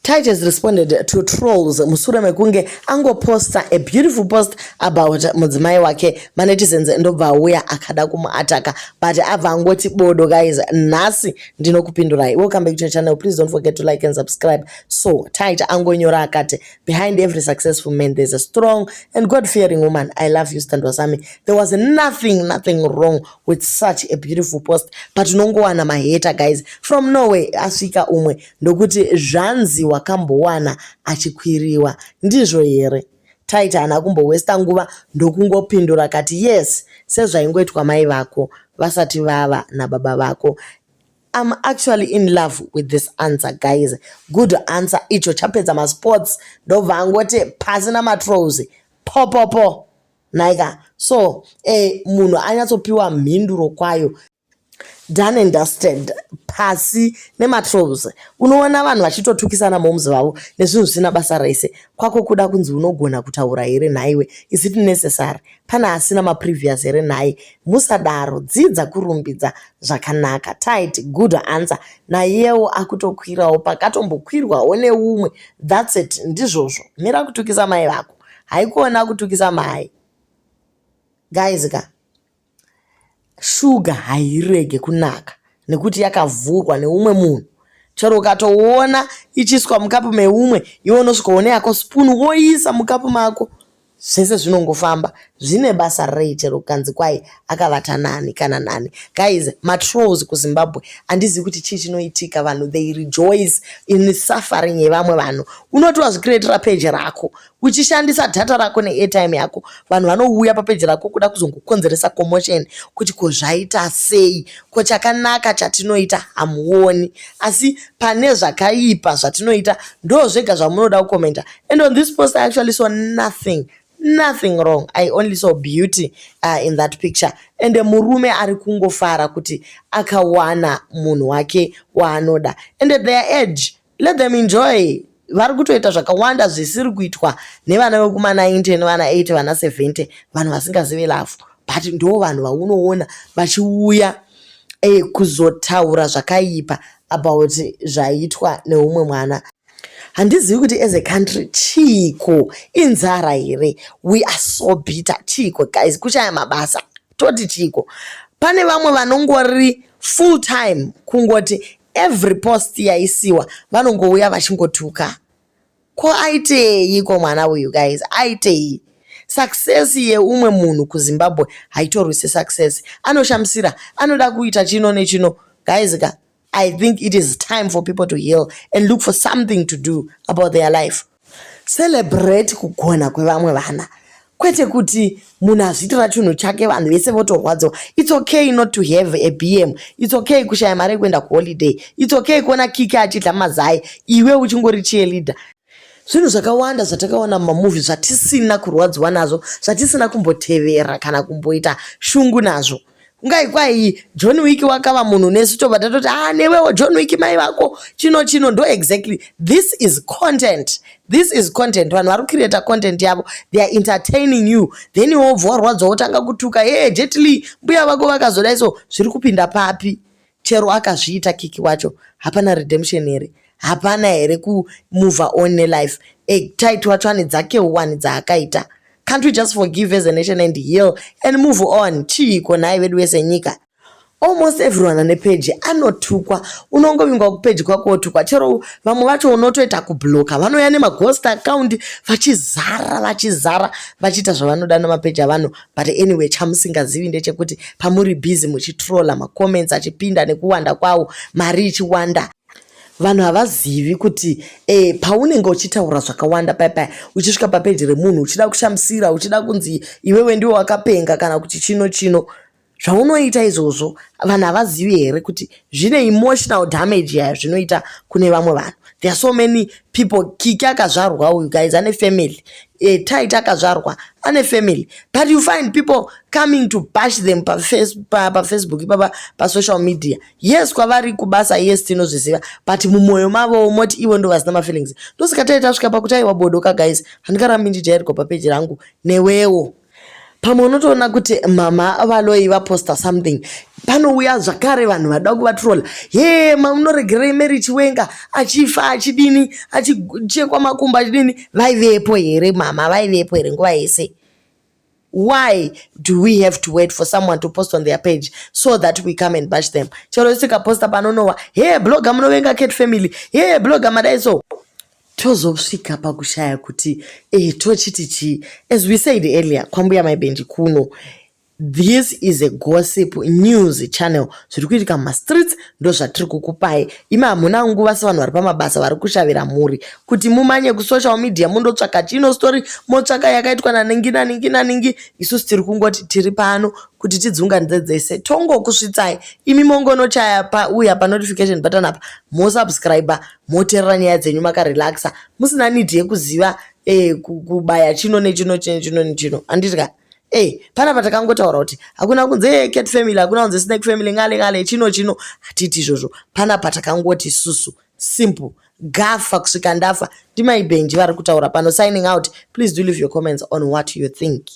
Tite has responded to trolls mushure mekunge angoposta a beautiful post about mudzimai wake. Manetizens ndobva auya akada kumuataka but abva angoti bodo. Guys, nhasi ndinokupindurai. Welcome back to the channel. Please don't forget to like and subscribe. So Tite angonyora akati, behind every successful man there's a strong and God-fearing woman. I love you, Standwasami. There was nothing wrong with such a beautiful post, but unongowana maheta guys from Norway asvika umwe ndokuti zvanzi wakambowana achikwiriwa ndizvo here. Tite haana kumbowesta nguva ndokungopindura kati yes sezvaingoitwa mai vako vasati vava nababa vako. I'm actually in love with this answer guys. Good answer. Icho chapedza masports ndobva angoti pasina matrolls po naika. So munhu anyatsopiwa mhinduro kwayo. Done and dusted. Pasi nematrolls. Unoona vanhu vachitotukisana momuzi vavo nezvinhu zvisina basa rese. Kwako kuda kunzi unogona kutaura here nhaiwe. Is it necessary? Pana asina maprevious here nhai. Musadaro. Dzidza kurumbidza zvakanaka. Tite, good answer. Nayewo akutokwirawo pakatombokwirwawo neumwe. That's it. Ndizvozvo. Mira kutukisa mai vako. Haikuona kutukisa mai. Guys, shuga hairege kunaka nekuti yakavhurwa neumwe munhu. Chero ukatoona ichiswa mukapu meumwe iwe unosvikaone yako spoon woisa mukapu mako. Zvese zvinongofamba. Zvine basa rei chero kanzi kwai akavata nani kana nani. Guys, matrolls kuZimbabwe handizivi kuti chii chinoitika. Vanhu they rejoice in suffering yevamwe vanhu. Unoti wazvikireitira page rako uchishandisa data rako neairtime yako, vanhu vanouya papeji rako kuda kuzongokonzeresa commotion kuti kozvaita sei, kochakanaka chatinoita hamuoni, asi pane zvakaipa zvatinoita ndo zvega zvamunoda kukomenta. And on this post I actually saw nothing wrong. I only saw beauty in that picture. And murume ari kungofara kuti akawana munhu wake waanoda. And at their age, let them enjoy. Vari kutoita zvakawanda zvisiri kuitwa nevana vekuma 90 nevana 80 vana 70 vanhu vasingazivi lafu. But ndo vanhu vaunoona vachiuya kuzotaura zvakaipa about zvaitwa neumwe mwana. Handizivi kuti as a country chiko inzara here. We are so bitter. Chiko guys, kuchaya mabasa toti chiko. Pane vamwe vanongori full time kungoti every post yaisiwa vanongouya vachingotuka. Ko aitei ko mwana uyu guys, aitei. Success yeumwe munhu kuZimbabwe haitorwise success. Anoshamisira, anoda kuita chino nechino. Guys, I think it is time for people to heal and look for something to do about their life. Celebrate kugona kwevamwe vana. Kwete kuti munhu azviitira chinhu chake vanhu vese votorwadziwa. It's okay not to have a BM. It's okay kushaya mari kuenda kuholiday. It's okay kuona kiki achidla mazai iwe uchingori cheerleader. Zvinhu zvakawanda zvatakaona mumamovie zvatisina kurwadziwa nazvo, zvatisina kumbotevera kana kumboita shungu nazvo. Ungai kwai John Wick wakava munhu nesu tobva tatoti newewo John Wick mai vako chino ndo exactly. This is content. Vanhu vari kucreata content yavo. They are entertaining you. Then wobva warwadzwa wotanga kutuka Jet Li mbuya vako vakazoda iso zviri kupinda papi. Chero akazviita kiki wacho hapana redemption here. Hapana here ku move on nelife. Tite wacho ane dzake one dzaakaita. Can't we just forgive as a nation and heal and move on? Chiko nai vedu vese nyika. Almost everyone on the page anotukwa. Unongovingwa kupage kwako otukwa. Chero vamwe vacho unotoita kubloka. Vanoya nemaghost account vachizara vachita zvavanoda namapeji avanhu. But anyway, chamusingazivi ndechekuti pamuri busy muchitrolla macomments achipinda nekuwanda kwawo, mari ichiwanda. Vanhu havazivi kuti paunenge uchitaura zvakawanda paipai uchisvika papeji remunhu uchida kushamisira uchida kunzi iwewe ndiwe wakapenga kana kuti chino zvaunoita izvozvo vanhu havazivi here kuti zvine emotional damage yayo zvinoita kune vamwe vanhu. There are so many people. Kiki akazvarwa uyu guys ane family. Tite akazvarwa ane family. But you find people coming to bash them pa Facebook, pa social media. Yes, kwavari kubasa, yes tinozviziva. But mumoyo mavo moti ivo ndo vasina feelings. Ndosikataita svika pakuti aiwa bodoka guys. Handikarambi ndijairwa pa page rangu newewo. Pamwe unotoona kuti mama valoi vaposta something panouya zvakare vanhu vada kuvatrola, he munoregerei Mary Chiwenga achifa achidini achichekwa makumbo achidini? Vaivepo here mama? Vaivepo here nguva yese? Why do we have to wait for someone to post on their page so that we come and bash them? Chero isikaposta panonowa, he blogger munovenga Cat Family, he blogger madai so. Tozosvika pakushaya kuti tochiti chi. As we said earlier, kwambuya maibendi kuno, this is a gossip news channel. Zviri kuitika mumastreets ndo zvatiri kukupai. Imi hamuna nguva sevanhu vari pamabasa vari kushavira mhuri kuti mumanye kusocial media mundotsvaka chino story, motsvaka yakaitwa naningi. Isusu tiri kungoti tiri pano kuti tidzunganidze dzese. Tongokusvitsai imi mongonochaya uya pa notification button apa, mosubscribe, moteerera nyaya dzenyu makarelaxa, musina need yekuziva kubaya chino nechino. Anditya pana patakangotaura kuti hakuna kunze Cat Family, hakuna kunze Snake Family, ngale chino hatiti izvozvo. Pana patakangoti susu simple gafa kusvika ndafa. Ndimai Benji vari kutaura pano, signing out. Please do leave your comments on what you think.